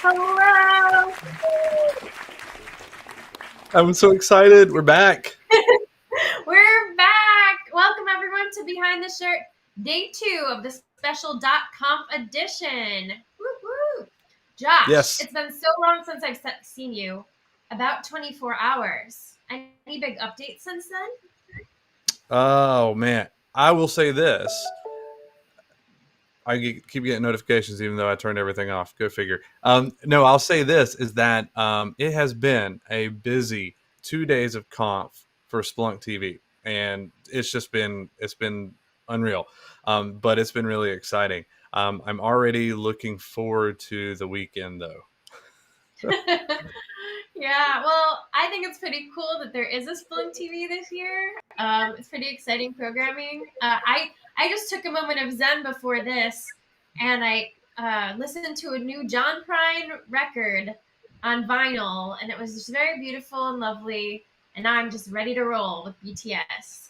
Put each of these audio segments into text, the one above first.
Hello! I'm so excited. We're back. We're back! Welcome everyone to Behind the Shirt, Day 2 of the special .conf edition. Woo-hoo! Josh, Yes. It's been so long since I've seen you. About 24 hours. Any big updates since then? Oh, man. I will say this. I keep getting notifications even though I turned everything off. Go figure. No, I'll say this is that it has been a busy 2 days of conf for Splunk TV. And it's been unreal. But it's been really exciting. I'm already looking forward to the weekend, though. Yeah, well, I think it's pretty cool that there is a Splunk TV this year. It's pretty exciting programming. I just took a moment of zen before this, and I listened to a new John Prine record on vinyl, and it was just very beautiful and lovely. And now I'm just ready to roll with BTS.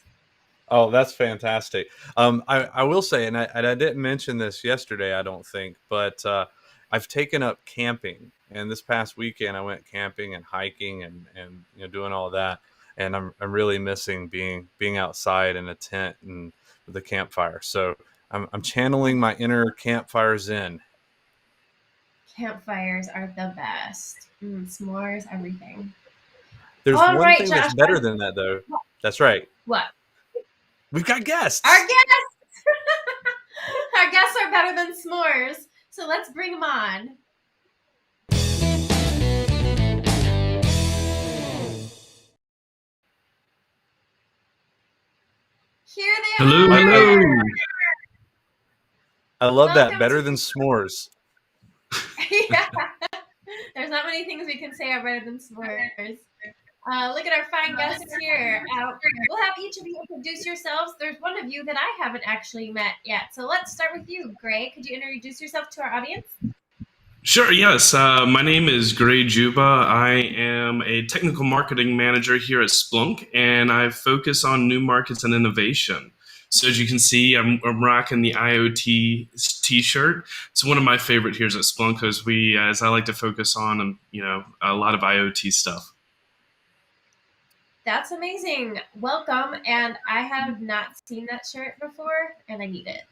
Oh, that's fantastic. I will say, and I didn't mention this yesterday, I don't think, but I've taken up camping. And this past weekend, I went camping and hiking and doing all that. And I'm really missing being outside in a tent and with a campfire. So I'm channeling my inner campfire zen. Campfires are the best. S'mores, everything. There's All one right, thing Josh. that's better than that, though. That's right. What? We've got guests. Our guests! Our guests are better than s'mores, so let's bring them on. Here they Hello, are! hello. I love that. Welcome Better to- than s'mores. Yeah. There's not many things we can say are better than s'mores. Look at our fine guests here. We'll have each of you introduce yourselves. There's one of you that I haven't actually met yet. So let's start with you, Gray. Could you introduce yourself to our audience? Sure, yes. My name is Gray Juba. I am a technical marketing manager here at Splunk, and I focus on new markets and innovation. So as you can see, I'm rocking the IoT T-shirt. It's one of my favorite here at Splunk because as I like to focus on, a lot of IoT stuff. That's amazing. Welcome. And I have not seen that shirt before, and I need it.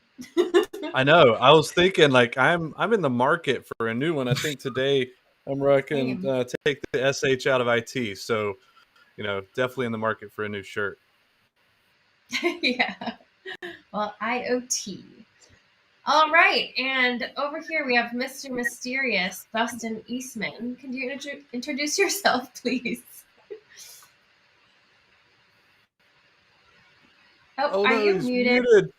I know. I was thinking like I'm in the market for a new one. I think today I'm rocking take the SH out of IT. So, definitely in the market for a new shirt. Yeah. Well, IoT. All right. And over here we have Mr. Mysterious, Dustin Eastman. Can you introduce yourself, please? Oh, are no, you he's muted?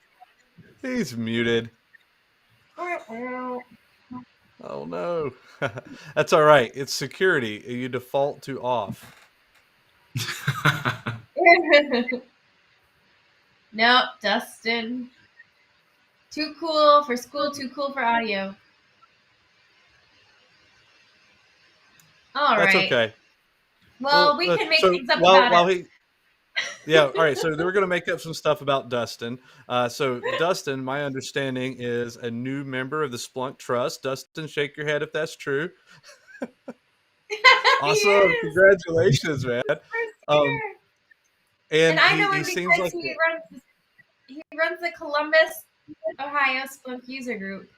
He's muted. Oh no. That's all right. It's security. You default to off. Nope, Dustin. Too cool for school, too cool for audio. All That's right. okay. Well, we can make things up about it. Yeah, all right. So we're going to make up some stuff about Dustin. So Dustin, my understanding, is a new member of the Splunk Trust. Dustin, shake your head if that's true. Awesome. Congratulations, man. And I know he him seems because like he runs the Columbus, Ohio Splunk user group.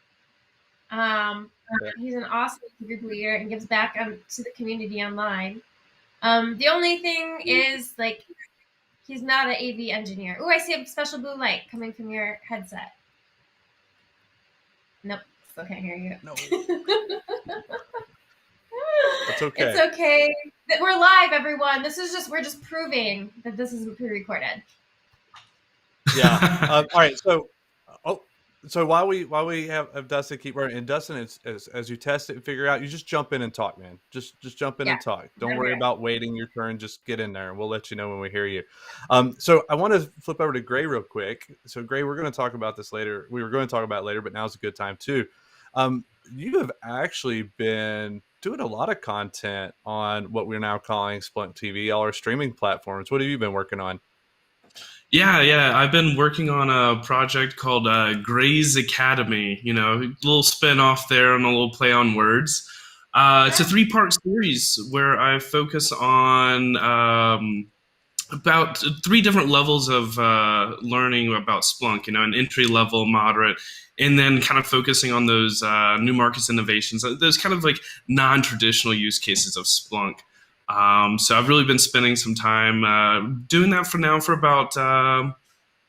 He's an awesome group leader and gives back to the community online. The only thing is, he's not an AV engineer. Oh, I see a special blue light coming from your headset. Nope, still can't hear you. No. It's okay. It's okay. We're live, everyone. We're just proving that this isn't pre-recorded. Yeah. All right. So while we have Dustin keep running, and Dustin, as you test it and figure out, you just jump in and talk, man. Just jump in and talk. Don't worry about waiting your turn. Just get in there, and we'll let you know when we hear you. So I want to flip over to Gray real quick. So Gray, we're going to talk about this later. We were going to talk about it later, but now's a good time too. You have actually been doing a lot of content on what we're now calling Splunk TV, all our streaming platforms. What have you been working on? Yeah. I've been working on a project called Gray's Academy. A little spin off there and a little play on words. It's a 3-part series where I focus on about 3 different levels of learning about Splunk, an entry level, moderate, and then kind of focusing on those new markets innovations, those kind of like non-traditional use cases of Splunk. So I've really been spending some time doing that for about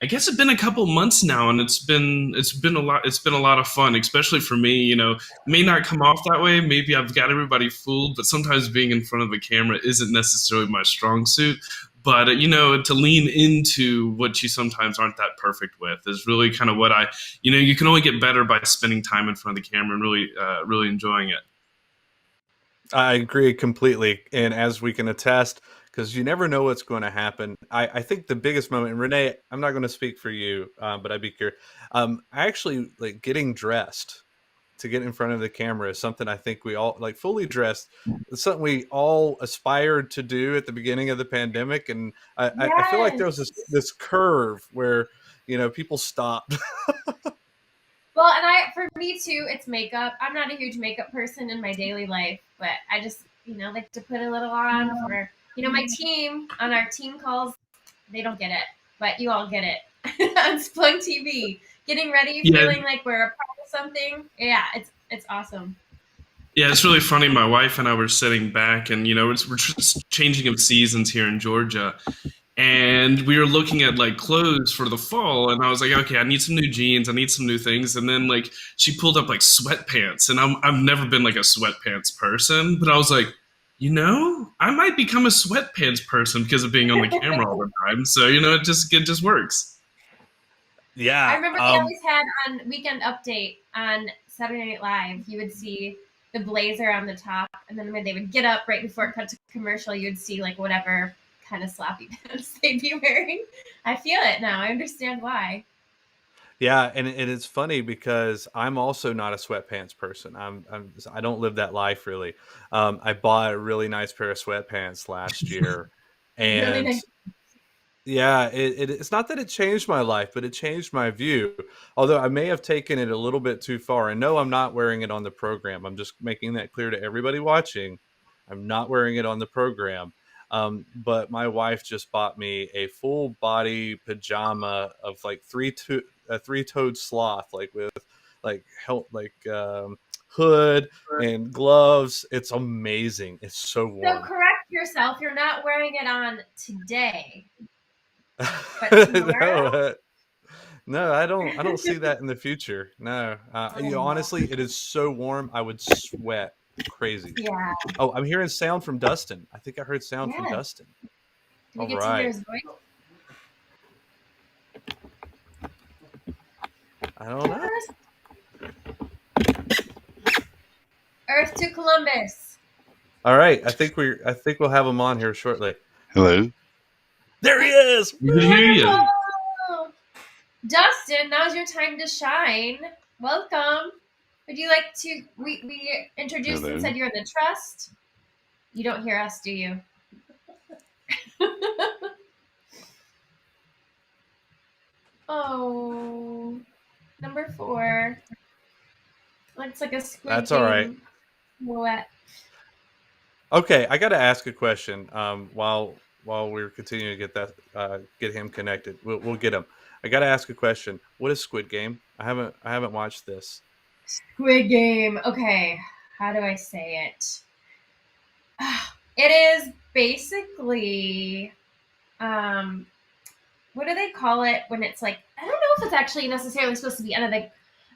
I guess it's been a couple months now, and it's been a lot of fun, especially for me. It may not come off that way. Maybe I've got everybody fooled, but sometimes being in front of a camera isn't necessarily my strong suit. But to lean into what you sometimes aren't that perfect with is really kind of what you can only get better by spending time in front of the camera and really enjoying it. I agree completely. And as we can attest, because you never know what's going to happen. I think the biggest moment, and Renee, I'm not going to speak for you, but I'd be curious. I actually like getting dressed to get in front of the camera is something I think we all like fully dressed. It's something we all aspired to do at the beginning of the pandemic. And I feel like there was this curve where, people stopped. Well, and for me too, it's makeup. I'm not a huge makeup person in my daily life, but I just, like to put a little on for, my team on our team calls. They don't get it, but you all get it on Splunk TV. Getting ready, feeling like we're a part of something. Yeah, it's awesome. Yeah, it's really funny. My wife and I were sitting back, and we're just changing of seasons here in Georgia, and we were looking at like clothes for the fall, and I was like, okay, I need some new jeans, I need some new things, and then like she pulled up like sweatpants, and I've never been like a sweatpants person, but I was like, I might become a sweatpants person because of being on the camera all the time. So it just works. Yeah, I remember they always had on Weekend Update on Saturday Night Live. You would see the blazer on the top, and then when they would get up right before it cut to commercial, you would see like whatever kind of sloppy pants they'd be wearing. I feel it now. I understand why. Yeah, and it's funny because I'm also not a sweatpants person. I don't live that life really. I bought a really nice pair of sweatpants last year, and Really nice. yeah, it's not that it changed my life, but it changed my view. Although I may have taken it a little bit too far. And no, I'm not wearing it on the program. I'm just making that clear to everybody watching. I'm not wearing it on the program. But my wife just bought me a full body pajama of like a 3-toed sloth, like with like hood and gloves. It's amazing. It's so warm. So correct yourself. You're not wearing it on today. But tomorrow? No, I don't see that in the future. No, honestly, it is so warm. I would sweat crazy. Yeah. Oh, I'm hearing sound from Dustin. I think I heard sound from Dustin. All right. To hear his voice? I don't know. Earth to Columbus. All right, I think we'll have him on here shortly. Hello. There he is. We can hear you. Dustin, now's your time to shine. Welcome. Would you like to? We introduced and said you're in the trust. You don't hear us, do you? Oh, number 4. Looks like a Squid That's Game. all right. What? Okay, I got to ask a question. While we're continuing to get him connected, we'll get him. I got to ask a question. What is Squid Game? I haven't watched this. Squid Game. Okay, how do I say it? It is basically, what do they call it when it's like, I don't know if it's actually necessarily supposed to be end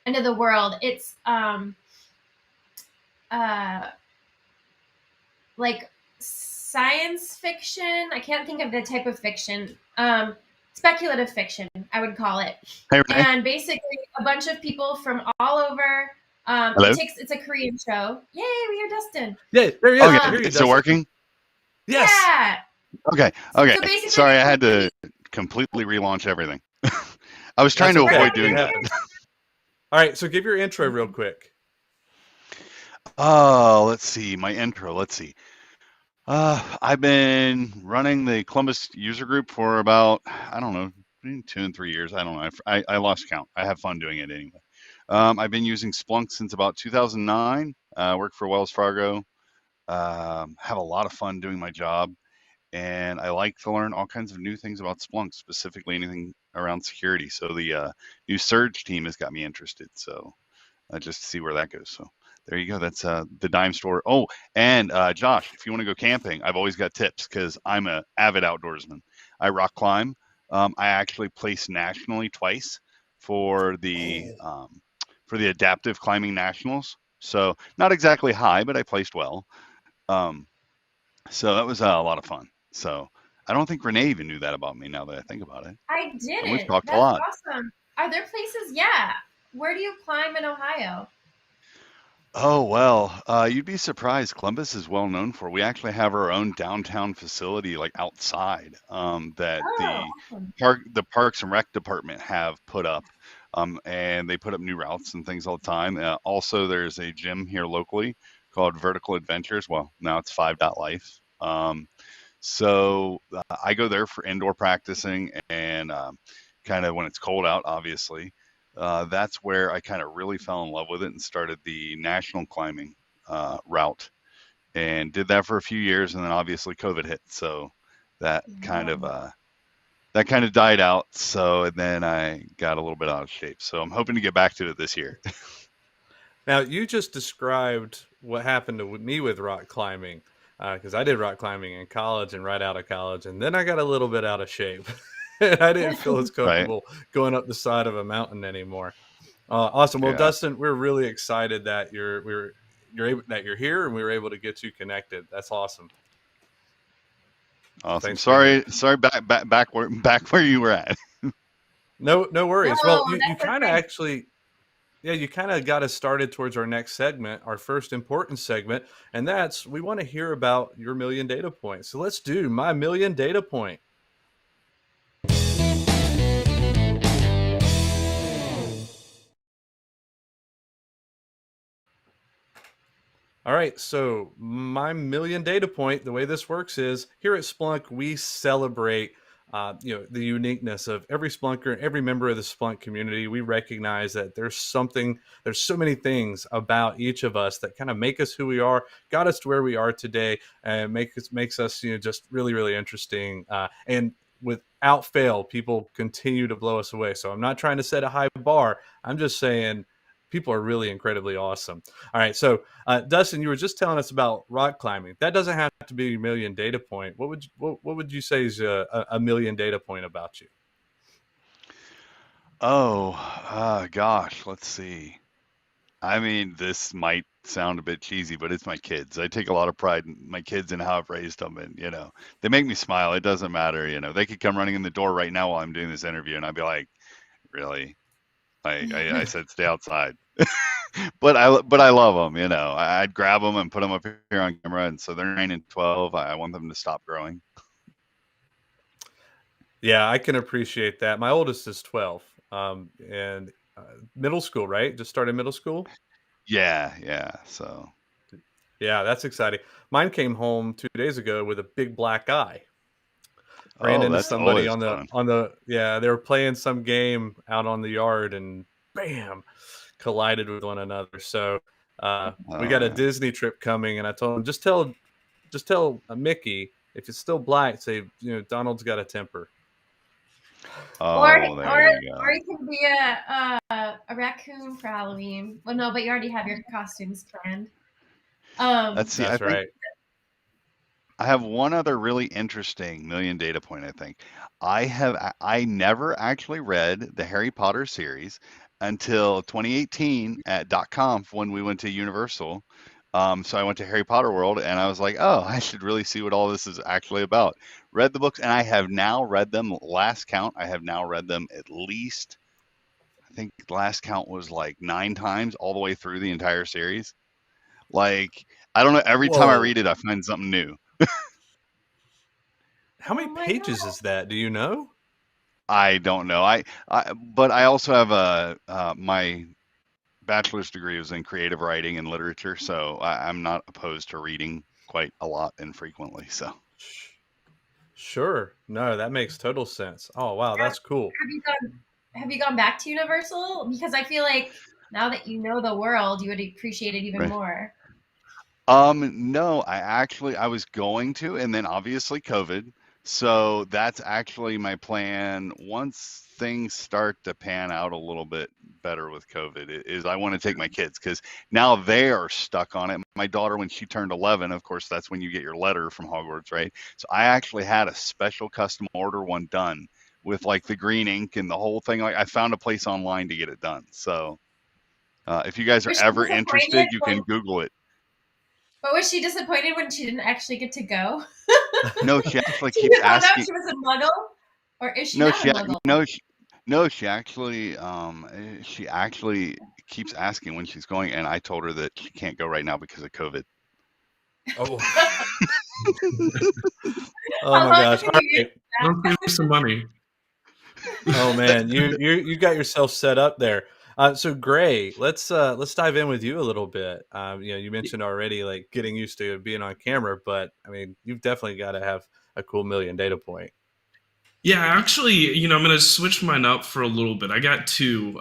of the world. It's like science fiction. I can't think of the type of fiction. Speculative fiction, I would call it. Hey, and basically a bunch of people from all over. Hello? It's a Korean show. Yay, we hear Dustin. Yeah, there he is. Okay, it's still working? Yes. Yeah. Okay. So sorry, I had to completely relaunch everything. I was trying to avoid doing that. All right, so give your intro real quick. Oh, let's see. My intro. Let's see. I've been running the Columbus user group for about, I don't know, 2 and 3 years. I don't know. I lost count. I have fun doing it anyway. I've been using Splunk since about 2009. work for Wells Fargo. Have a lot of fun doing my job, and I like to learn all kinds of new things about Splunk, specifically anything around security. So the new Surge team has got me interested. So just to see where that goes. So there you go. That's the dime store. Oh, and Josh, if you want to go camping, I've always got tips because I'm an avid outdoorsman. I rock climb. I actually placed nationally twice for the adaptive climbing nationals. So not exactly high, but I placed well. Um, so that was a lot of fun. So I don't think Renee even knew that about me now that I think about it. I And we've didn't. talked a That's lot. awesome. Are there places? Yeah. Where do you climb in Ohio? Oh, well, you'd be surprised. Columbus is well known for. We actually have our own downtown facility, like outside, that Oh, the awesome. Parks and Rec department have put up, and they put up new routes and things all the time. Also, there's a gym here locally called Vertical Adventures. Well, now it's 5 Life. So I go there for indoor practicing and kind of when it's cold out, obviously. That's where I kind of really fell in love with it and started the national climbing route and did that for a few years. And then obviously COVID hit. So that kind of, Yeah. that kind of died out. So, and then I got a little bit out of shape. So I'm hoping to get back to it this year. Now, you just described what happened to me with rock climbing, because I did rock climbing in college and right out of college, and then I got a little bit out of shape. And I didn't feel as Right. comfortable going up the side of a mountain anymore. Awesome. Well, Yeah. Dustin, we're really excited that you're here and we were able to get you connected. That's awesome. Awesome. Thanks for being here. Sorry, back where you were at. No worries. Well, No, you that's kind of okay. actually, yeah, you kind of got us started towards our next segment, our first important segment, and that's we want to hear about your million data points. So let's do my million data point. All right, so my million data point, the way this works is here at Splunk, we celebrate the uniqueness of every Splunker and every member of the Splunk community. We recognize that there's so many things about each of us that kind of make us who we are, got us to where we are today, and makes us just really, really interesting. And without fail, people continue to blow us away. So I'm not trying to set a high bar. I'm just saying people are really incredibly awesome. All right, so Dustin, you were just telling us about rock climbing. That doesn't have to be a million data point. What would you say is a million data point about you? Oh, gosh, let's see. I mean, this might sound a bit cheesy, but it's my kids. I take a lot of pride in my kids and how I've raised them, and they make me smile. It doesn't matter, they could come running in the door right now while I'm doing this interview, and I'd be like, "Really?" I said, "Stay outside," but I love them. I'd grab them and put them up here on camera, and so they're 9 and 12. I want them to stop growing. Yeah, I can appreciate that. My oldest is 12, and middle school, right? Just started middle school. Yeah, yeah. So, Yeah, that's exciting. Mine came home 2 days ago with a big black eye. Ran oh, into that's somebody always on the fun. yeah, they were playing some game out on the yard and bam, collided with one another. So we Oh got a man. Disney trip coming, and I told him just tell Mickey if it's still black, say Donald's got a temper. Or Oh, there you go. or you can be a raccoon for Halloween. Well, no, but you already have your costumes planned. Let's see. I That's think right. I have one other really interesting million data point, I think. I never actually read the Harry Potter series until 2018 at .conf when we went to Universal. So I went to Harry Potter World and I was like, oh, I should really see what all this is actually about. Read the books and I have now read them. Last count, I have now read them at least, I think last count was like 9 times all the way through the entire series. Like, I don't know, every time I Whoa. read it, I find something new. How Oh many my god. pages is that? Do you know? I don't know. But I also have my bachelor's degree was in creative writing and literature, so I'm not opposed to reading quite a lot and frequently. So, Sure. No, that makes total sense. Oh, wow, that's cool. Have you gone back to Universal? Because I feel like now that you know the world, you would appreciate it even right. more. No, I was going to, and then obviously COVID. So that's actually my plan. Once things start to pan out a little bit better with COVID, is I want to take my kids because now they are stuck on it. My daughter, when she turned 11, of course, that's when you get your letter from Hogwarts, right? So I actually had a special custom order one done with like the green ink and the whole thing. Like I found a place online to get it done. So if you guys are Was she ever disappointed interested, you can Google it. But was she disappointed when she didn't actually get to go? No, she actually She keeps didn't find out asking. she was a muggle? Or is she No, not a muggle? no, she actually keeps asking when she's going, and I told her that she can't go right now because of COVID. Oh, oh How my long gosh! can All you use right. Don't save some money. Oh man, you got yourself set up there. So Gray, let's dive in with you a little bit. You mentioned already like getting used to being on camera, but I mean, you've definitely got to have a cool million data point. Yeah, actually, I'm going to switch mine up for a little bit. I got two.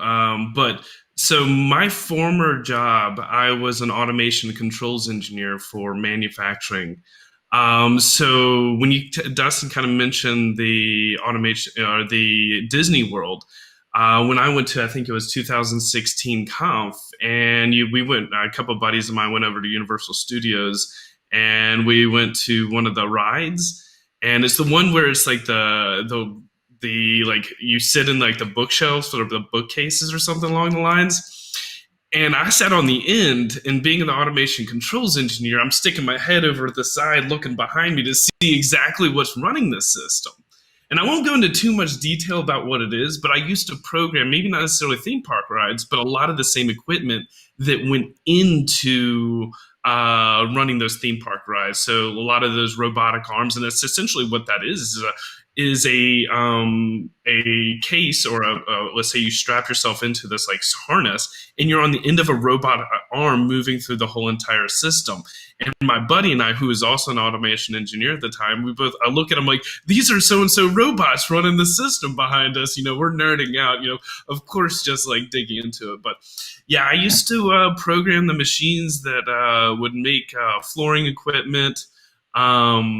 But so my former job, I was an automation controls engineer for manufacturing. So when Dustin kind of mentioned the automation or the Disney World, when I went to, I think it was 2016 Conf, and we went, a couple of buddies of mine went over to Universal Studios, and we went to one of the rides, and it's the one where it's like the like you sit in like the bookshelves or the bookcases or something along the lines. And I sat on the end, and being an automation controls engineer, I'm sticking my head over to the side, looking behind me to see exactly what's running this system. And I won't go into too much detail about what it is, but I used to program, maybe not necessarily theme park rides, but a lot of the same equipment that went into running those theme park rides. So a lot of those robotic arms, and that's essentially what that is a case or let's say you strap yourself into this like harness, and you're on the end of a robot arm moving through the whole entire system. And my buddy and I, who was also an automation engineer at the time, I look at him like, these are so-and-so robots running the system behind us. We're nerding out, of course, just like digging into it. But yeah, I used to program the machines that would make flooring equipment, uh,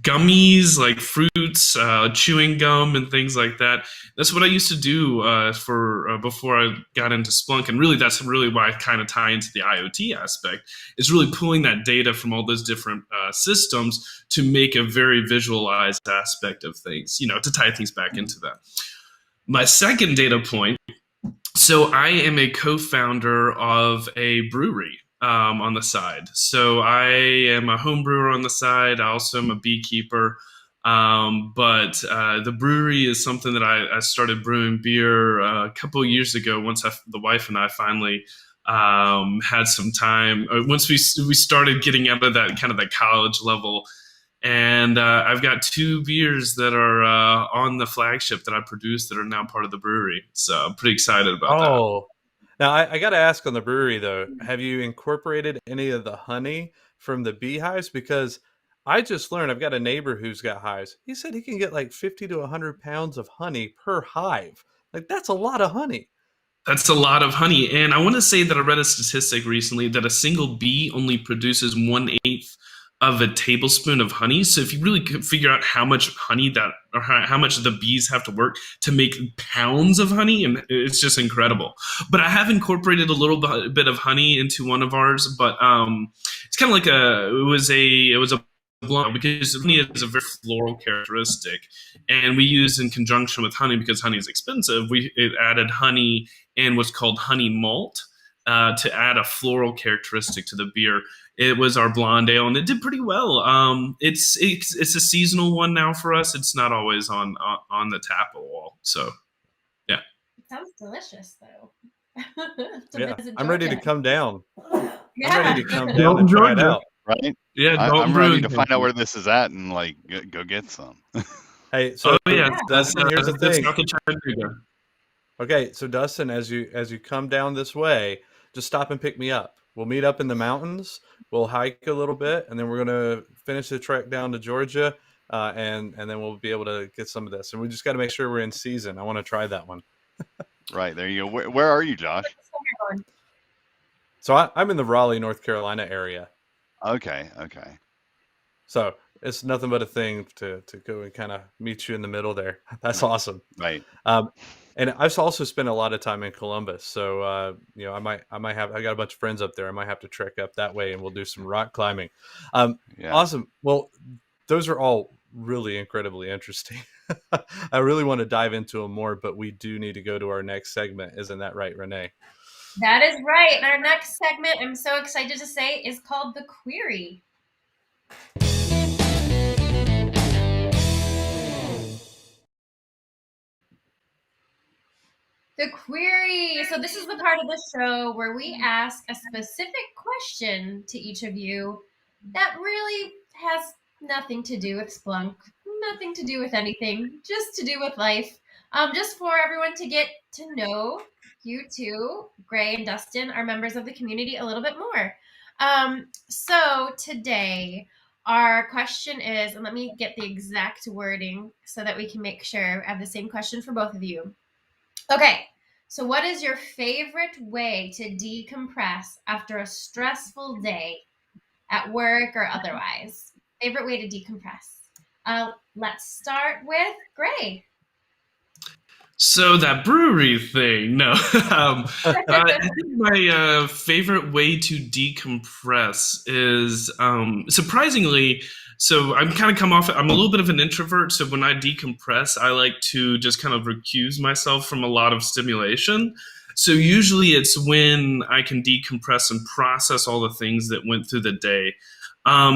gummies like fruits, chewing gum, and things like that. That's what I used to do for before I got into Splunk, and really that's really why I kind of tie into the IoT aspect. Is really pulling that data from all those different systems to make a very visualized aspect of things. To tie things back into that. My second data point. So I am a co-founder of a brewery on the side. So I am a home brewer on the side. I also am a beekeeper. But the brewery is something that I started brewing beer a couple of years ago. Once the wife and I finally had some time. Once we started getting out of that kind of the college level. And I've got two beers that are on the flagship that I produced that are now part of the brewery. So I'm pretty excited about that. Oh, now I got to ask on the brewery though, have you incorporated any of the honey from the beehives? Because I just learned I've got a neighbor who's got hives. He said he can get like 50 to 100 pounds of honey per hive. Like that's a lot of honey. That's a lot of honey. And I want to say that I read a statistic recently that a single bee only produces 1/8 of a tablespoon of honey. So if you really could figure out how much honey or how much the bees have to work to make pounds of honey, and it's just incredible. But I have incorporated a little bit of honey into one of ours, but it's kind of like it was a blonde, because honey is a very floral characteristic, and we use in conjunction with honey, because honey is expensive. It added honey and what's called honey malt to add a floral characteristic to the beer. It was our blonde ale, and it did pretty well. It's a seasonal one now for us. It's not always on the tap wall. So, yeah. It sounds delicious, though. Yeah, I'm ready to come down. Yeah. I'm ready to come down and try it out. Right? Yeah, I'm ready to find out where this is at and like go get some. Hey, so yeah, Dustin, here's the thing. South Chattanooga. Okay, so Dustin, as you come down this way, just stop and pick me up. We'll meet up in the mountains. We'll hike a little bit, and then we're gonna finish the trek down to Georgia, and then we'll be able to get some of this. And we just got to make sure we're in season. I want to try that one. Right, there you go. Where are you, Josh? So I'm in the Raleigh, North Carolina area. Okay. So it's nothing but a thing to go and kind of meet you in the middle there. That's awesome. Right. And I've also spent a lot of time in Columbus. So, I got a bunch of friends up there. I might have to trek up that way and we'll do some rock climbing. Yeah. Awesome. Well, those are all really incredibly interesting. I really want to dive into them more, but we do need to go to our next segment. Isn't that right, Renee? That is right. Our next segment, I'm so excited to say, is called The Query. The Query. So this is the part of the show where we ask a specific question to each of you that really has nothing to do with Splunk, nothing to do with anything, just to do with life. Just for everyone to get to know you two, Gray and Dustin, are members of the community, a little bit more. So today, our question is, and let me get the exact wording so that we can make sure I have the same question for both of you. Okay, so what is your favorite way to decompress after a stressful day at work or otherwise? Favorite way to decompress? Let's start with Gray. So that brewery thing, no. I think my favorite way to decompress is surprisingly. So I'm kind of I'm a little bit of an introvert. So when I decompress, I like to just kind of recuse myself from a lot of stimulation. So usually it's when I can decompress and process all the things that went through the day.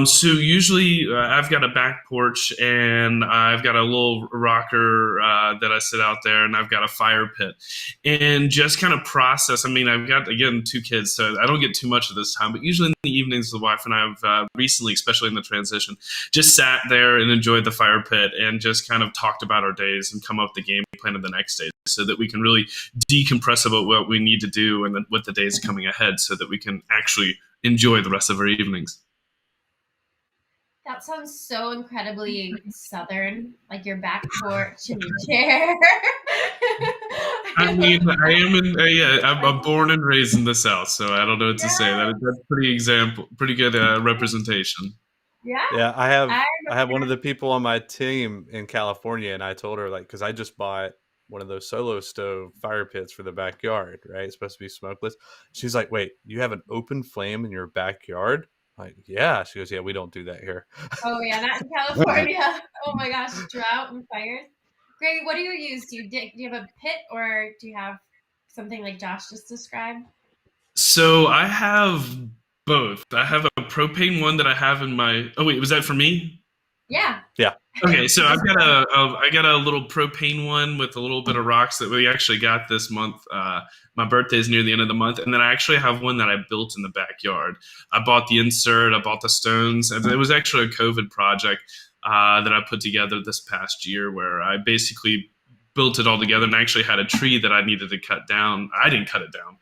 So usually I've got a back porch and I've got a little rocker that I sit out there, and I've got a fire pit, and just kind of process. I mean, I've got, again, 2 kids, so I don't get too much of this time, but usually in the evenings, the wife and I have recently, especially in the transition, just sat there and enjoyed the fire pit and just kind of talked about our days and come up with the game plan of the next day, so that we can really decompress about what we need to do and what the day is coming ahead, so that we can actually enjoy the rest of our evenings. That sounds so incredibly Southern, like your back porch and your chair. I mean, I'm born and raised in the South, so I don't know what to say. That's pretty good representation. Yeah. I have one of the people on my team in California, and I told her, like, because I just bought one of those solo stove fire pits for the backyard, right? It's supposed to be smokeless. She's like, "Wait, you have an open flame in your backyard?" Like, yeah. She goes, "Yeah, we don't do that here." Oh yeah, not in California. Oh my gosh, drought and fires. Gray, what do you use? Do you have a pit, or do you have something like Josh just described? So I have both. I have a propane one that I have in my. Oh wait, was that for me? Yeah. Yeah. Okay, so I got a little propane one with a little bit of rocks that we actually got this month. My birthday is near the end of the month, and then I actually have one that I built in the backyard. I bought the insert, I bought the stones, and it was actually a COVID project that I put together this past year, where I basically built it all together, and actually had a tree that I needed to cut down. I didn't cut it down,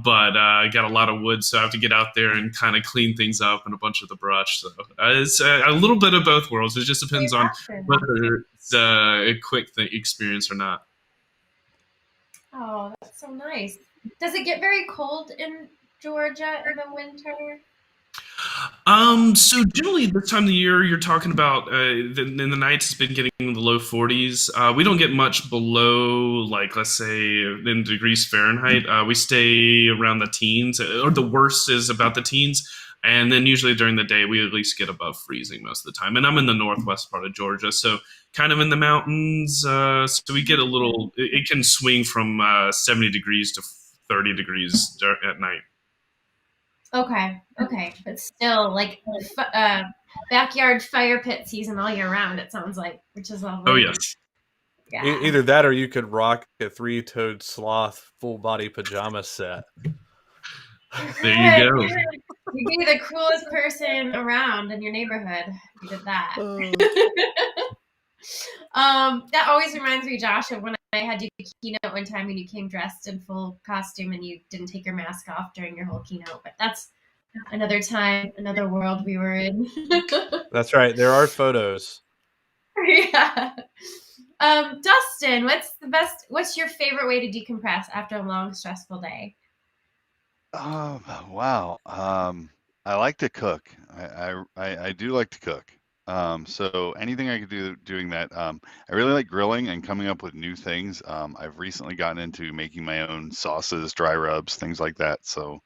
but I got a lot of wood, so I have to get out there and kind of clean things up and a bunch of the brush. So it's a little bit of both worlds. It just depends on whether it's a quick experience or not. Oh, that's so nice. Does it get very cold in Georgia in the winter? So generally this time of the year, you're talking about in the nights, it's been getting in the low 40s. We don't get much below, like, let's say, in degrees Fahrenheit. We stay around the teens, or the worst is about the teens. And then usually during the day, we at least get above freezing most of the time. And I'm in the northwest part of Georgia, so kind of in the mountains. So we get a little, it can swing from 70 degrees to 30 degrees at night. Okay, but still, like, backyard fire pit season all year round, it sounds like, which is lovely. Oh, yes. Yeah. Either that, or you could rock a 3-toed sloth full body pajama set. There you go. You'd be the coolest person around in your neighborhood if you did that. That always reminds me, Josh, of when I had you keynote one time and you came dressed in full costume and you didn't take your mask off during your whole keynote. But that's another time, another world we were in. That's right. There are photos. Yeah. Dustin, what's your favorite way to decompress after a long, stressful day? Wow. I like to cook. I do like to cook. So anything I could do doing that. I really like grilling and coming up with new things. I've recently gotten into making my own sauces, dry rubs, things like that. So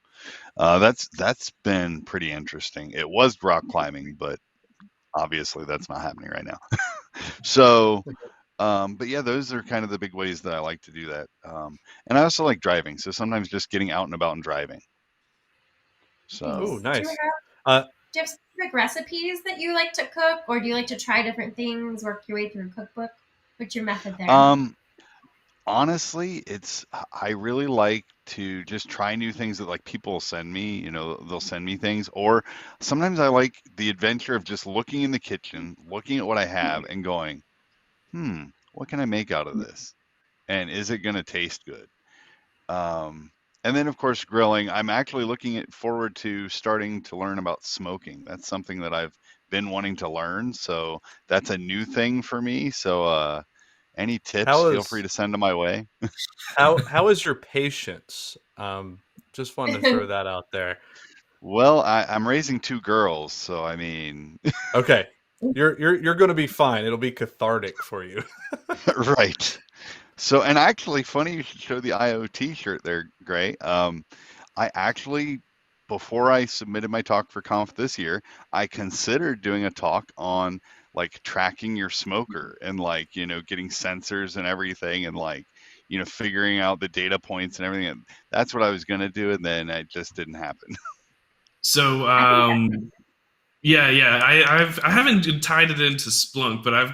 that's been pretty interesting. It was rock climbing, but obviously that's not happening right now. So, but yeah, those are kind of the big ways that I like to do that. And I also like driving. So sometimes just getting out and about and driving. Oh, So, Do you nice. have do you have specific recipes that you like to cook, or do you like to try different things, work your way through a cookbook? What's your method there? um, honestly, I really like to just try new things that like people send me, they'll send me things, or sometimes I like the adventure of just looking in the kitchen, looking at what I have and going, what can I make out of this? And is it going to taste good? Um, and then, of course, grilling. I'm actually forward to starting to learn about smoking. That's something that I've been wanting to learn. So that's a new thing for me. So any tips, How feel free is to send them my way. how is your patience? Just wanted to throw that out there. Well, I'm raising two girls, so I mean, Okay, you're going to be fine. It'll be cathartic for you. right. So, and actually, funny you should show the IoT shirt there, Gray. I actually, before I submitted my talk for Conf this year, I considered doing a talk on like tracking your smoker and like, getting sensors and everything and like, figuring out the data points and everything. And that's what I was going to do. And then it just didn't happen. So, I think that's yeah. I haven't tied it into Splunk, but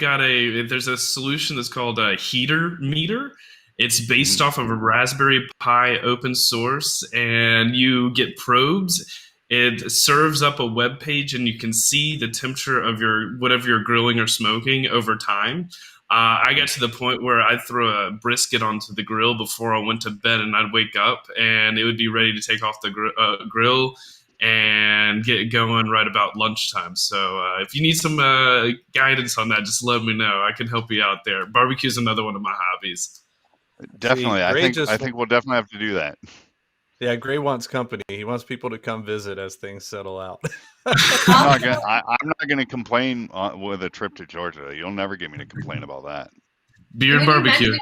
there's a solution that's called a heater meter. It's based Mhm. off of a Raspberry Pi open source, and you get probes. It serves up a web page, and you can see the temperature of your whatever you're grilling or smoking over time. I got to the point where I'd throw a brisket onto the grill before I went to bed, and I'd wake up, and it would be ready to take off the grill and get going right about lunchtime. So if you need some guidance on that, just let me know. I can help you out there. Barbecue is another one of my hobbies. See, Definitely. I Gray think I just think we'll definitely have to do that. yeah, Gray wants company. He wants people to come visit as things settle out. awesome. I'm not gonna complain with a trip to Georgia. You'll never get me to complain about that. Beer and When you barbecue. mentioned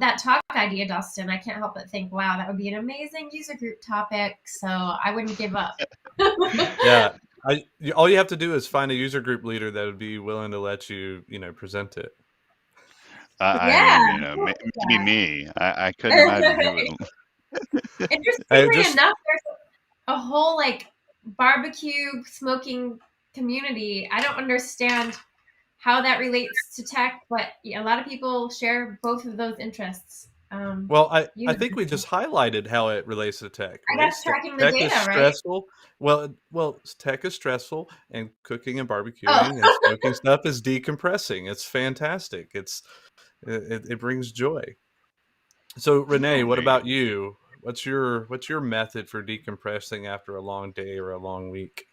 that talk idea, Dustin, I can't help but think, wow, that would be an amazing user group topic. So I wouldn't give up. Yeah, all you have to do is find a user group leader that would be willing to let you, present it. I Yeah. mean, maybe me. I couldn't imagine who would. Interestingly Just enough, there's a whole like barbecue smoking community. I don't understand how that relates to tech, but a lot of people share both of those interests. well, I User think we just highlighted how it relates to tech, I right? guess tracking the Tech is data, right? stressful. Well, tech is stressful, and cooking and Oh, barbecuing and smoking stuff is decompressing. It's fantastic. It brings joy. So, Renee, what Indeed. about you? What's your method for decompressing after a long day or a long week?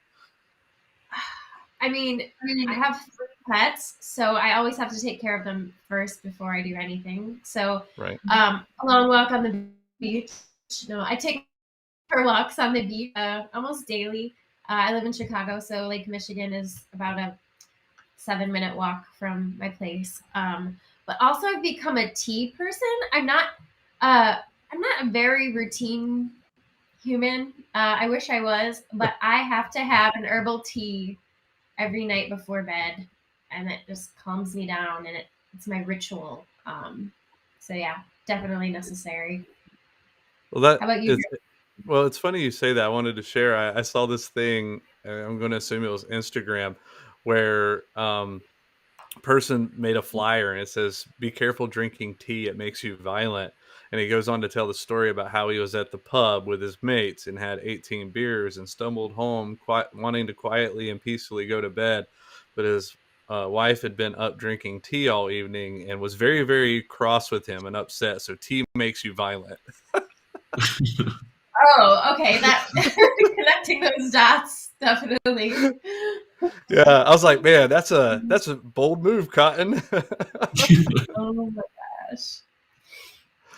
I mean, I have 3 pets, so I always have to take care of them first before I do anything. So, Right. a long walk on the beach. No, I take her walks on the beach almost daily. I live in Chicago, so Lake Michigan is about a 7-minute walk from my place. But also, I've become a tea person. Uh, I'm not a very routine human. I wish I was, but I have to have an herbal tea every night before bed, and it just calms me down, and it's my ritual. So yeah, definitely necessary. Well, that How about you? is well. It's funny you say that. I wanted to share. I saw this thing. I'm going to assume it was Instagram, where person made a flyer and it says, "Be careful drinking tea; it makes you violent." And he goes on to tell the story about how he was at the pub with his mates and had 18 beers and stumbled home, wanting to quietly and peacefully go to bed, but his wife had been up drinking tea all evening and was very, very cross with him and upset. So tea makes you violent. Oh, okay. That connecting those dots definitely. Yeah, I was like, man, that's a bold move, Cotton. Oh my gosh.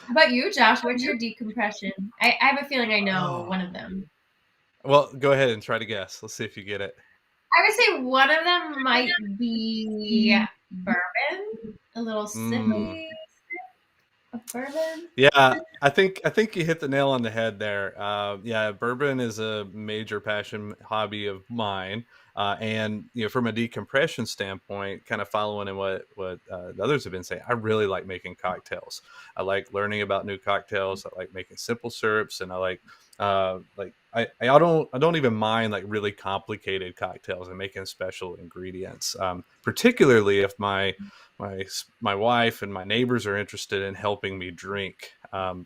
How about you, Josh? What's your decompression? I have a feeling I know Oh. one of them. Well, go ahead and try to guess. Let's see if you get it. I would say one of them might be bourbon. A little sippy of bourbon. Yeah, I think you hit the nail on the head there. Yeah, bourbon is a major passion hobby of mine, and from a decompression standpoint, kind of following in what the others have been saying, I really like making cocktails. I like learning about new cocktails. I like making simple syrups, and I like I don't even mind like really complicated cocktails and making special ingredients, particularly if my wife and my neighbors are interested in helping me drink.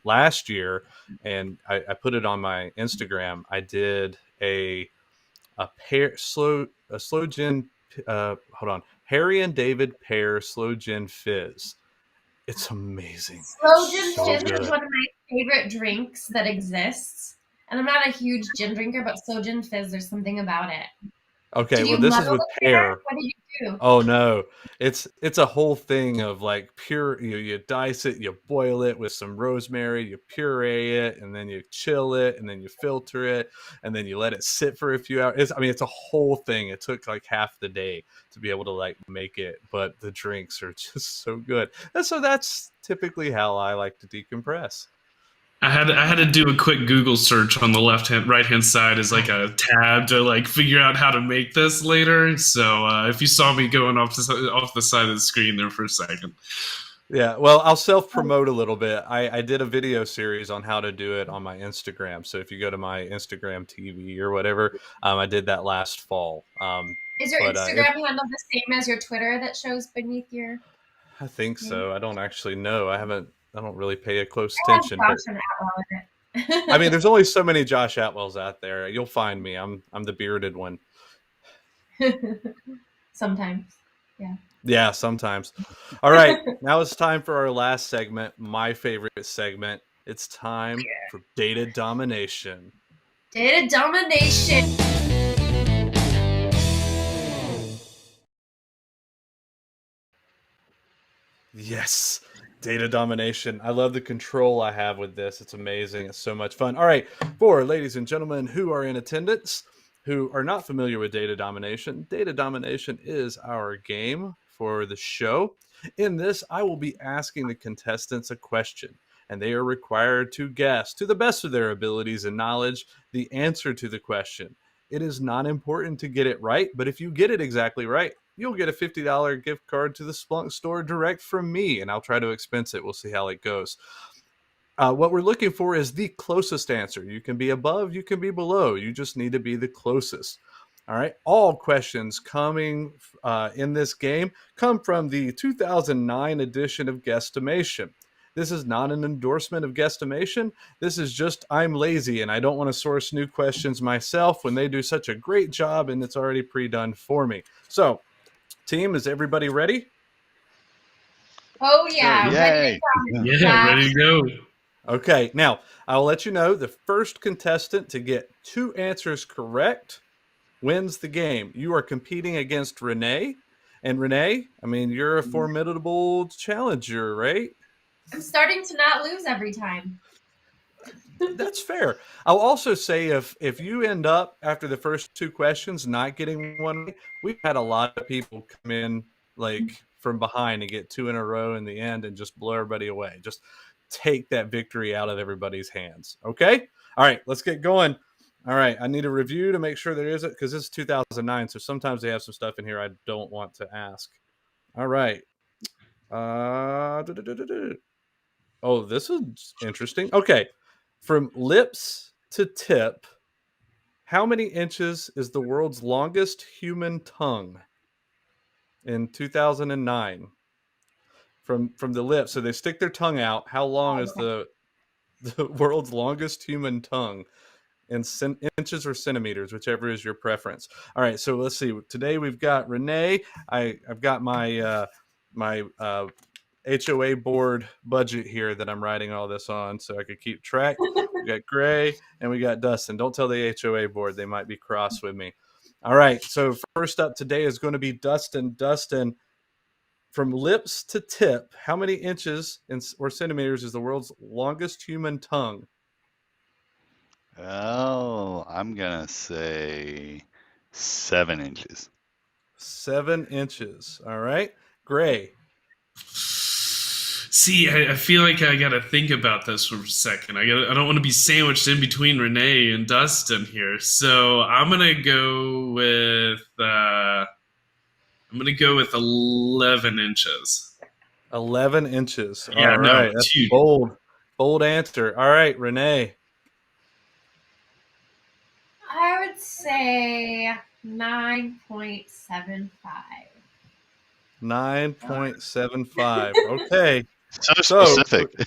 Last year, and I put it on my Instagram, I did a slow gin. Hold on, Harry and David pear slow gin fizz. It's amazing. Slow It's gin so fizz good. is one of my favorite drinks that exists. And I'm not a huge gin drinker, but slow gin fizz, there's something about it. Okay, Did well, you this is muddle with the pear. What did you do? Oh no, it's a whole thing of like pure. You dice it, you boil it with some rosemary, you puree it, and then you chill it, and then you filter it, and then you let it sit for a few hours. It's a whole thing. It took like half the day to be able to like make it, but the drinks are just so good. And so that's typically how I like to decompress. I had to do a quick Google search on the right hand side as like a tab to like figure out how to make this later. So if you saw me going off the side of the screen there for a second. Yeah, well, I'll self-promote a little bit. I did a video series on how to do it on my Instagram. So if you go to my Instagram TV or whatever, I did that last fall. Is your But Instagram handle the same as your Twitter that shows beneath your? I think so. I don't actually know. I don't really pay a close I have attention. But Josh and Atwell in it. I mean, there's only so many Josh Atwells out there. You'll find me. I'm the bearded one. Sometimes, yeah. Yeah, sometimes. All right, now it's time for our last segment, my favorite segment. It's time for data domination. Data domination. Yes, data domination. I love the control I have with this. It's amazing. It's so much fun. All right, for ladies and gentlemen who are in attendance, who are not familiar with data domination is our game for the show. In this, I will be asking the contestants a question, and they are required to guess, to the best of their abilities and knowledge, the answer to the question. It is not important to get it right, but if you get it exactly right, you'll get a $50 gift card to the Splunk store direct from me, and I'll try to expense it. We'll see how it goes. What we're looking for is the closest answer. You can be above, you can be below. You just need to be the closest. All right. All questions coming in this game come from the 2009 edition of Guesstimation. This is not an endorsement of Guesstimation. This is just I'm lazy and I don't want to source new questions myself when they do such a great job and it's already pre-done for me. So, team, is everybody ready? Oh yeah, Sure, yay. Ready to go. Okay, now I'll let you know the first contestant to get 2 answers correct wins the game. You are competing against Renee. And Renee, I mean, you're a formidable challenger, right? I'm starting to not lose every time. That's fair. I'll also say if you end up after the first 2 questions not getting one right, we've had a lot of people come in like from behind and get 2 in a row in the end and just blow everybody away. Just take that victory out of everybody's hands. Okay? All right, let's get going. All right, I need a review to make sure there is it because this is 2009, so sometimes they have some stuff in here I don't want to ask. All right. Oh, this is interesting. Okay. From lips to tip, how many inches is the world's longest human tongue in 2009? From the lips, so they stick their tongue out. How long is the world's longest human tongue in inches or centimeters, whichever is your preference? All right, so let's see. Today we've got Renee. I've got my HOA board budget here that I'm writing all this on so I could keep track. We got Gray and we got Dustin. Don't tell the HOA board. They might be cross with me. All right. So first up today is going to be Dustin. Dustin, From lips to tip, how many inches or centimeters is the world's longest human tongue? Oh, I'm gonna say 7 inches. 7 inches. All right. Gray. See, I feel like I gotta think about this for a second. I don't want to be sandwiched in between Renee and Dustin here, so I'm gonna go with 11 inches. 11 inches. Yeah, All no, right. it's That's huge. bold answer. All right, Renee. I would say 9.75. 9.75. Okay. So specific.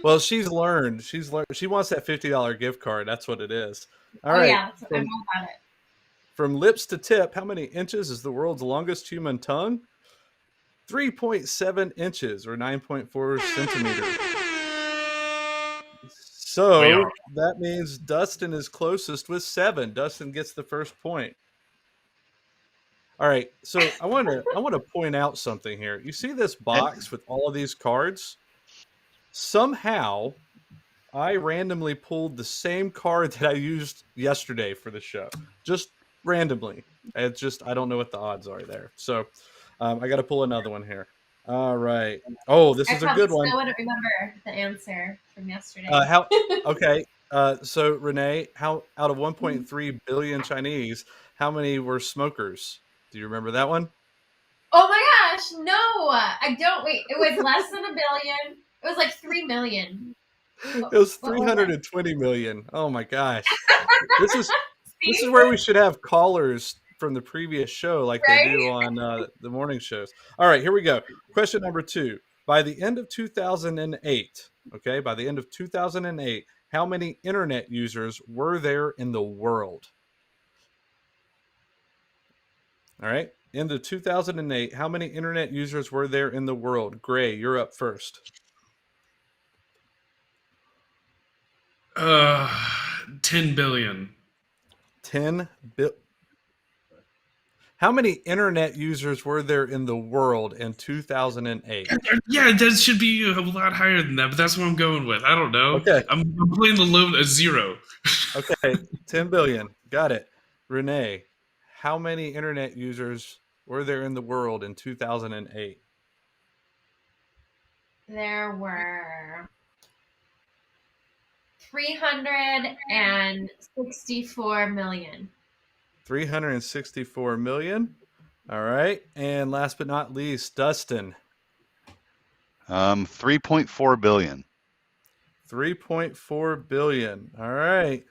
Well, she's learned. She wants that $50 gift card. That's what it is. All Oh right. yeah, I'm all about it. From lips to tip, how many inches is the world's longest human tongue? 3.7 inches or 9.4 centimeters. So that means Dustin is closest with 7. Dustin gets the first point. All right. So I want to point out something here. You see this box with all of these cards? Somehow I randomly pulled the same card that I used yesterday for the show. Just randomly. It's just, I don't know what the odds are there. So I got to pull another one here. All right. Oh, this is a good one. I still wouldn't remember the answer from yesterday. Okay. So Renee, how out of 1.3 billion Chinese, how many were smokers? Do you remember that one? Oh my gosh, no! I don't. Wait, it was less than a billion. It was like 3 million. It was 320 million. Oh my gosh. This is where we should have callers from the previous show like they do on the morning shows. All right, here we go. Question number 2. By the end of 2008, okay, by the end of 2008, how many internet users were there in the world? All right, end of 2008, how many internet users were there in the world? Gray, you're up first. 10 billion. 10 billion. How many internet users were there in the world in 2008? Yeah, that should be a lot higher than that, but that's what I'm going with. I don't know. Okay. I'm playing the low as 0. Okay, 10 billion. Got it. Renee, how many internet users were there in the world in 2008? There were 364 million. 364 million. All right. And last but not least, Dustin. 3.4 billion. 3.4 billion. All right.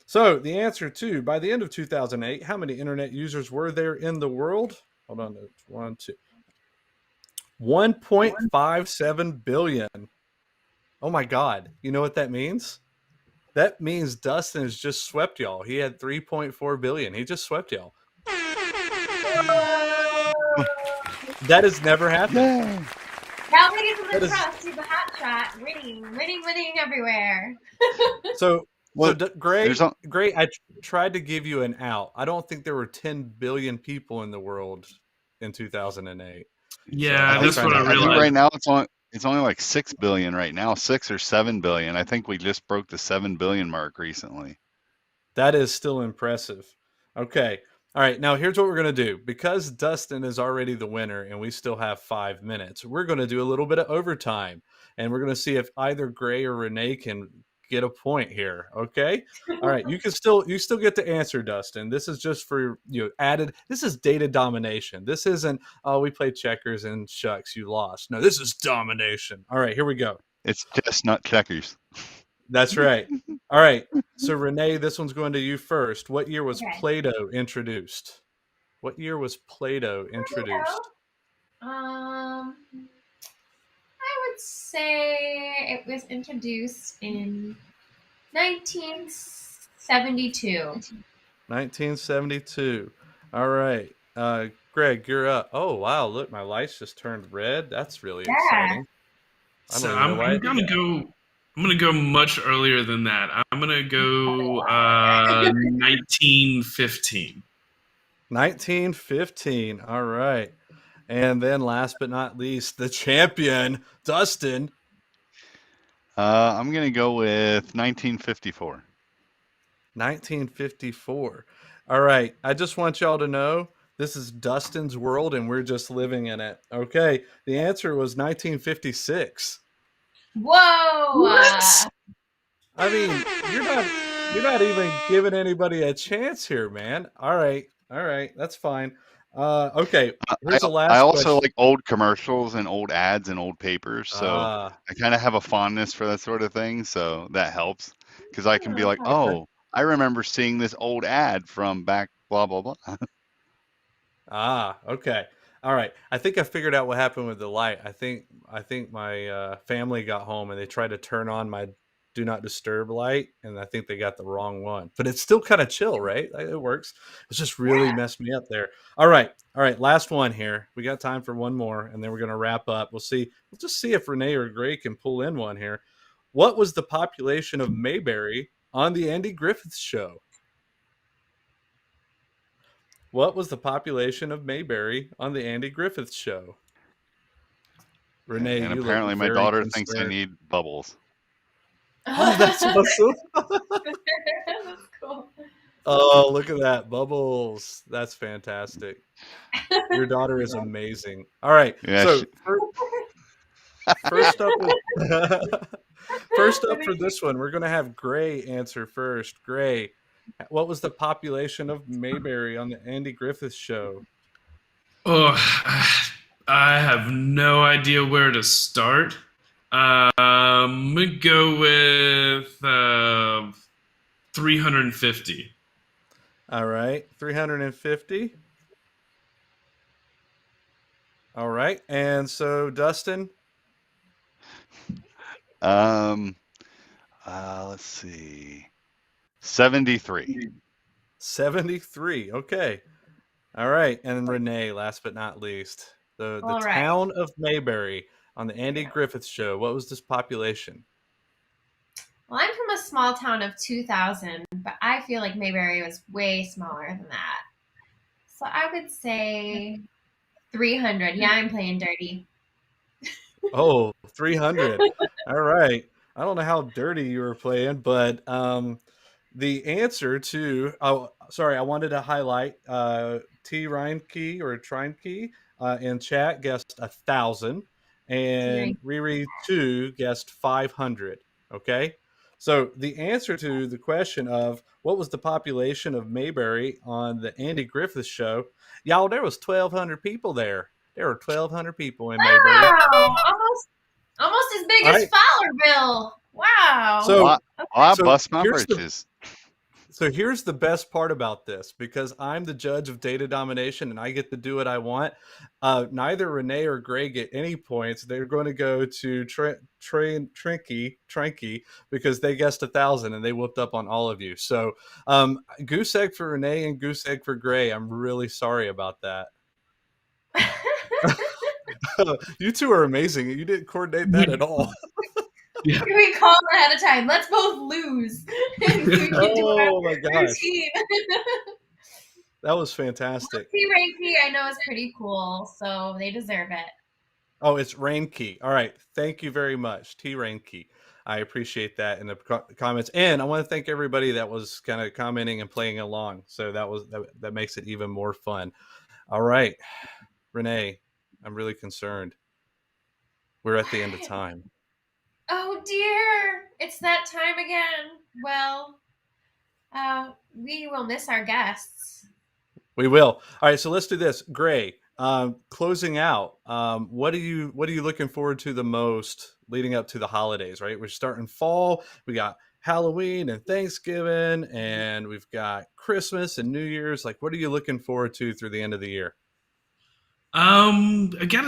So the answer to, by the end of 2008, how many internet users were there in the world? Hold on. 1.57 billion. Oh my God. You know what that means? That means Dustin has just swept y'all. He had 3.4 billion. He just swept y'all. That has never happened. Yay. Now, ladies and gentlemen, to the hot shot. Winning everywhere. So Gray, I tried to give you an out. I don't think there were 10 billion people in the world in 2008. Yeah, so that's what I realized. I think right now it's only like 6 billion right now, 6 or 7 billion. I think we just broke the 7 billion mark recently. That is still impressive. Okay. All right. Now here's what we're going to do. Because Dustin is already the winner and we still have 5 minutes, we're going to do a little bit of overtime and we're going to see if either Gray or Renee can get a point here. Okay. All right. You still get to answer, Dustin. This is just for added. This is data domination. This isn't, oh, we played checkers and shucks, you lost. No, this is domination. All right, here we go. It's just not checkers. That's right. All right. So Renee, this one's going to you first. What year was Play-Doh introduced? What year was Play-Doh introduced? I would say it was introduced in 1972. 1972. All right. Greg, you're up. Oh, wow. Look, my lights just turned red. That's really exciting. So I'm gonna go much earlier than that. I'm gonna go 1915. 1915. All right. And then last but not least, the champion, Dustin. I'm going to go with 1954. 1954. All right. I just want y'all to know this is Dustin's world and we're just living in it. Okay. The answer was 1956. Whoa! What? I mean, you're not even giving anybody a chance here, man. All right. That's fine. Okay. Here's the I last also question. like old commercials and old ads and old papers, so I kind of have a fondness for that sort of thing. So that helps because I can be like, oh, I remember seeing this old ad from back blah blah blah. Okay. All right. I think I figured out what happened with the light. I think my family got home and they tried to turn on my do not disturb light, and I think they got the wrong one. But it's still kind of chill, right? It works. It's just really messed me up there. All right. Last one here. We got time for one more, and then we're gonna wrap up. We'll see. We'll just see if Renee or Gray can pull in one here. What was the population of Mayberry on the Andy Griffith Show? What was the population of Mayberry on the Andy Griffith Show? Renee, And you look apparently, my very daughter thinks I concerned. need bubbles. Oh, that's awesome. That's cool. Oh, look at that. Bubbles. That's fantastic. Your daughter is amazing. All right. Yeah, So first up first up for this one, we're going to have Gray answer first. Gray, what was the population of Mayberry on the Andy Griffith Show? Oh, I have no idea where to start. I'm gonna go with 350. All right, 350. All right, and so Dustin. Let's see, 73. 73. Okay. All right, and Renee, last but not least, the All right. town of Mayberry on the Andy Griffith Show. What was this population? Well, I'm from a small town of 2,000, but I feel like Mayberry was way smaller than that. So I would say 300. Yeah, I'm playing dirty. Oh, 300. All right. I don't know how dirty you were playing, but the answer to I wanted to highlight T Reinke or Trinke in chat guessed 1,000, and Riri 2 guessed 500. Okay, so the answer to the question of what was the population of Mayberry on the Andy Griffith Show, y'all, there was 1,200 people there. There were 1,200 people in Mayberry. Wow, almost as big as Fowlerville. Wow. So I bust my britches. So here's the best part about this, because I'm the judge of data domination and I get to do what I want. Neither Renee or Gray get any points. They're going to go to Trinky because they guessed 1,000 and they whooped up on all of you. So goose egg for Renee and goose egg for Gray. I'm really sorry about that. You two are amazing. You didn't coordinate that at all. Yeah. We call ahead of time. Let's both lose. Oh my gosh. That was fantastic. T Reiki, I know, is pretty cool, so they deserve it. Oh, it's Rainkey. All right. Thank you very much, T Rainkey. I appreciate that in the comments. And I want to thank everybody that was kind of commenting and playing along. So that makes it even more fun. All right. Renee, I'm really concerned. We're at the end of time. Oh dear, it's that time again. Well, we will miss our guests. We will. All right, so let's do this. Gray, closing out. What are you looking forward to the most leading up to the holidays? Right, we're starting fall. We got Halloween and Thanksgiving, and we've got Christmas and New Year's. Like, what are you looking forward to through the end of the year? I got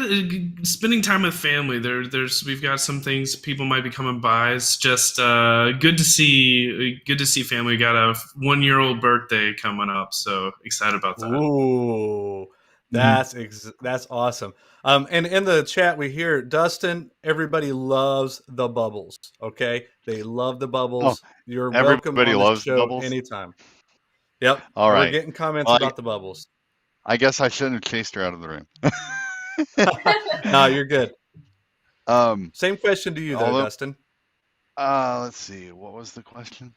spending time with family. We've got some things people might be coming by. It's just good to see family. We got a 1-year-old birthday coming up, so excited about that. Ooh, that's awesome. And in the chat we hear Dustin. Everybody loves the bubbles. Okay, they love the bubbles. You're welcome on the show bubbles anytime. Yep. All right. We're getting comments about the bubbles. I guess I shouldn't have chased her out of the room. No, you're good. Um, Same question to you, though, although, Dustin. let's see, what was the question?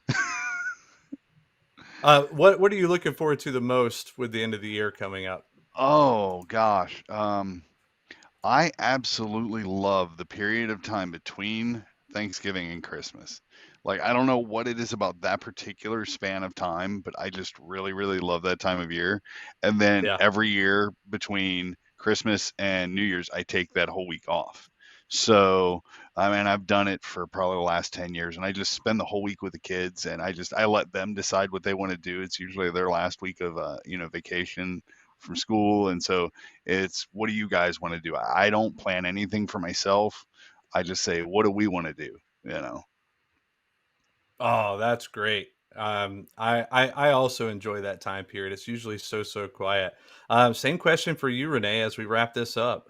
What are you looking forward to the most with the end of the year coming up? Oh gosh. I absolutely love the period of time between Thanksgiving and Christmas. Like, I don't know what it is about that particular span of time, but I just really, really love that time of year. And then Yeah. every year between Christmas and New Year's, I take that whole week off. So, I mean, I've done it for probably the last 10 years, and I just spend the whole week with the kids, and I let them decide what they want to do. It's usually their last week of, vacation from school. And so it's, what do you guys want to do? I don't plan anything for myself. I just say, what do we want to do? You know? Oh, that's great. I also enjoy that time period. It's usually so quiet. Same question for you, Renee, as we wrap this up.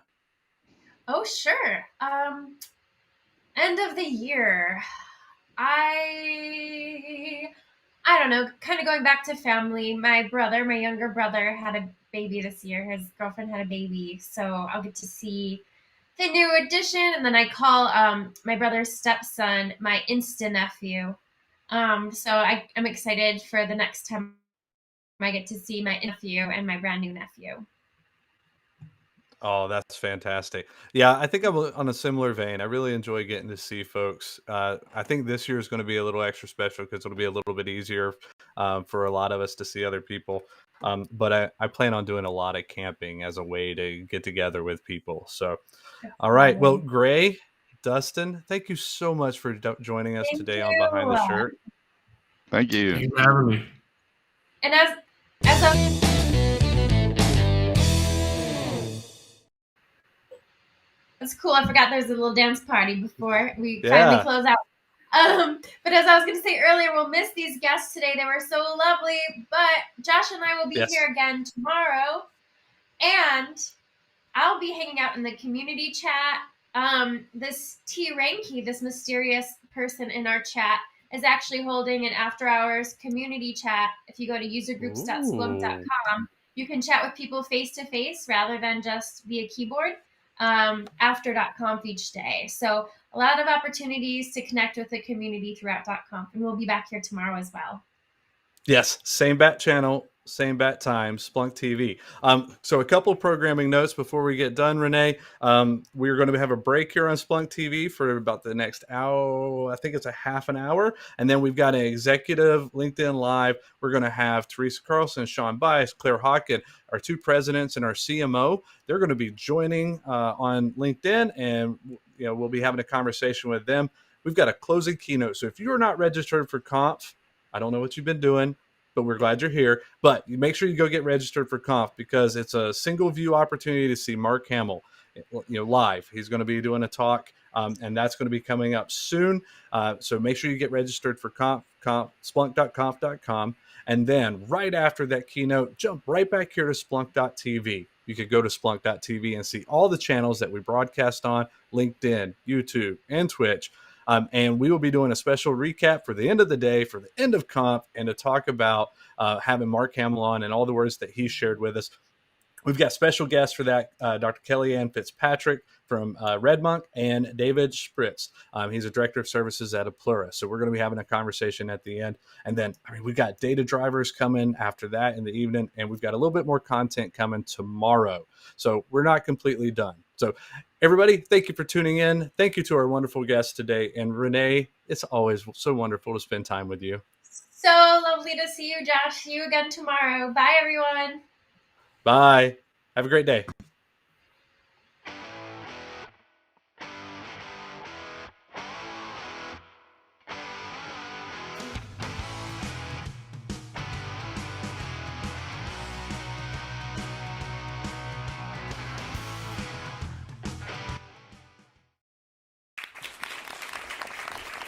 Oh, sure. End of the year. I I don't know, kind of going back to family. My younger brother had a baby this year. His girlfriend had a baby, so I'll get to see the new addition. And then I call my brother's stepson my insta nephew. So I'm excited for the next time I get to see my nephew and my brand new nephew. Oh, that's fantastic. Yeah, I think I'm on a similar vein. I really enjoy getting to see folks. I think this year is going to be a little extra special because it'll be a little bit easier for a lot of us to see other people. But I plan on doing a lot of camping as a way to get together with people. So, all right. Well, Gray, Dustin, thank you so much for joining us Thank today on Behind the you. Shirt. Thank you. Thank you for having me. And as I That's cool. I forgot there's a little dance party before we finally Yeah. close out. But as I was going to say earlier, we'll miss these guests today. They were so lovely. But Josh and I will be Yes. here again tomorrow, and I'll be hanging out in the community chat. This T Ranky, this mysterious person in our chat, is actually holding an after-hours community chat. If you go to usergroups.splunk.com, you can chat with people face to face rather than just via keyboard. After.conf each day. So a lot of opportunities to connect with the community throughout .conf, and we'll be back here tomorrow as well. Yes, same bat channel, same bat time, Splunk TV. So a couple of programming notes before we get done, Renee. We're going to have a break here on Splunk TV for about the next hour. I think it's a half an hour. And then we've got an executive LinkedIn Live. We're going to have Teresa Carlson, Sean Bice, Claire Hawken, our two presidents and our CMO. They're going to be joining on LinkedIn, and we'll be having a conversation with them. We've got a closing keynote. So if you're not registered for Conf, I don't know what you've been doing, but we're glad you're here. But you make sure you go get registered for Conf because it's a single view opportunity to see Mark Hamill, live. He's going to be doing a talk, and that's going to be coming up soon. So make sure you get registered for Conf, splunk.conf.com. And then right after that keynote, jump right back here to splunk.tv. You could go to splunk.tv and see all the channels that we broadcast on: LinkedIn, YouTube, and Twitch. And we will be doing a special recap for the end of the day, for the end of Conf, and to talk about having Mark Hamill on and all the words that he shared with us. We've got special guests for that, Dr. Kellyanne Fitzpatrick from Red Monk and David Spritz. He's a director of services at Aplura. So we're going to be having a conversation at the end. And then, we've got data drivers coming after that in the evening, and we've got a little bit more content coming tomorrow. So we're not completely done. So everybody, thank you for tuning in. Thank you to our wonderful guests today. And Renee, it's always so wonderful to spend time with you. So lovely to see you, Josh. See you again tomorrow. Bye, everyone. Bye. Have a great day.